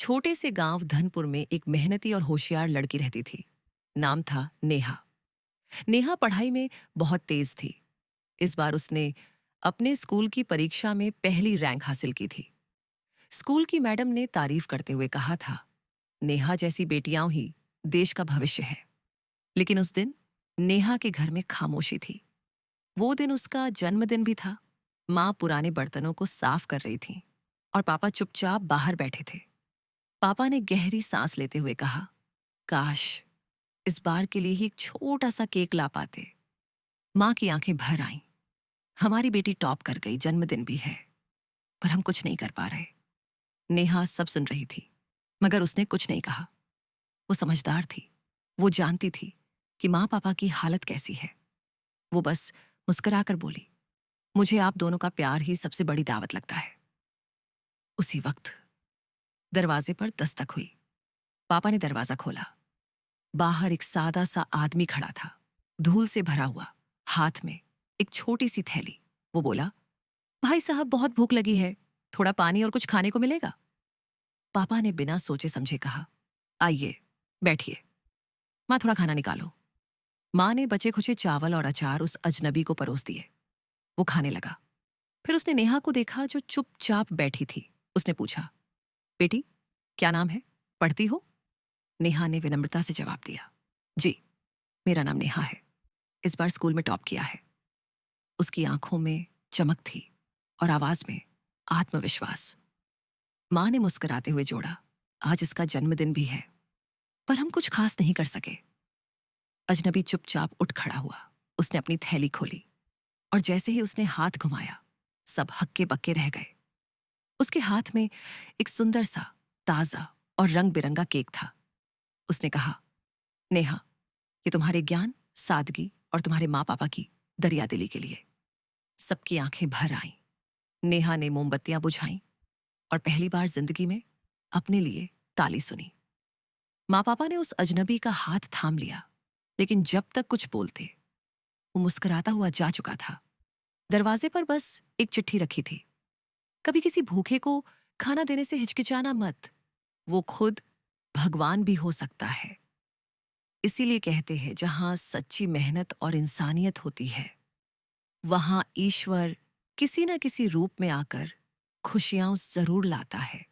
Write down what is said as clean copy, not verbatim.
छोटे से गांव धनपुर में एक मेहनती और होशियार लड़की रहती थी। नाम था नेहा। नेहा पढ़ाई में बहुत तेज थी। इस बार उसने अपने स्कूल की परीक्षा में पहली रैंक हासिल की थी। स्कूल की मैडम ने तारीफ करते हुए कहा था, नेहा जैसी बेटियां ही देश का भविष्य है। लेकिन उस दिन नेहा के घर में खामोशी थी। वो दिन उसका जन्मदिन भी था। माँ पुराने बर्तनों को साफ कर रही थी और पापा चुपचाप बाहर बैठे थे। पापा ने गहरी सांस लेते हुए कहा, काश इस बार के लिए ही एक छोटा सा केक ला पाते। माँ की आंखें भर आईं। हमारी बेटी टॉप कर गई, जन्मदिन भी है, पर हम कुछ नहीं कर पा रहे। नेहा सब सुन रही थी, मगर उसने कुछ नहीं कहा। वो समझदार थी। वो जानती थी कि माँ पापा की हालत कैसी है। वो बस मुस्कुराकर बोली, मुझे आप दोनों का प्यार ही सबसे बड़ी दावत लगता है। उसी वक्त दरवाजे पर दस्तक हुई। पापा ने दरवाजा खोला। बाहर एक सादा सा आदमी खड़ा था, धूल से भरा हुआ, हाथ में एक छोटी सी थैली। वो बोला, भाई साहब बहुत भूख लगी है, थोड़ा पानी और कुछ खाने को मिलेगा? पापा ने बिना सोचे समझे कहा, आइए बैठिए, माँ थोड़ा खाना निकालो। माँ ने बचे खुचे चावल और अचार उस अजनबी को परोस दिए। वो खाने लगा। फिर उसने नेहा को देखा जो चुपचाप बैठी थी। उसने पूछा, बेटी क्या नाम है, पढ़ती हो? नेहा ने विनम्रता से जवाब दिया, जी मेरा नाम नेहा है, इस बार स्कूल में टॉप किया है। उसकी आंखों में चमक थी और आवाज में आत्मविश्वास। माँ ने मुस्कुराते हुए जोड़ा, आज इसका जन्मदिन भी है, पर हम कुछ खास नहीं कर सके। अजनबी चुपचाप उठ खड़ा हुआ। उसने अपनी थैली खोली और जैसे ही उसने हाथ घुमाया, सब हक्के बक्के रह गए। उसके हाथ में एक सुंदर सा, ताजा और रंग बिरंगा केक था। उसने कहा, नेहा, ये तुम्हारे ज्ञान, सादगी और तुम्हारे माँ पापा की दरियादिली के लिए। सबकी आंखें भर आईं। नेहा ने मोमबत्तियां बुझाईं और पहली बार जिंदगी में अपने लिए ताली सुनी। माँ पापा ने उस अजनबी का हाथ थाम लिया, लेकिन जब तक कुछ बोलते, वो मुस्कुराता हुआ जा चुका था। दरवाजे पर बस एक चिट्ठी रखी थी, कभी किसी भूखे को खाना देने से हिचकिचाना मत, वो खुद भगवान भी हो सकता है। इसीलिए कहते हैं, जहां सच्ची मेहनत और इंसानियत होती है, वहां ईश्वर किसी न किसी रूप में आकर खुशियां जरूर लाता है।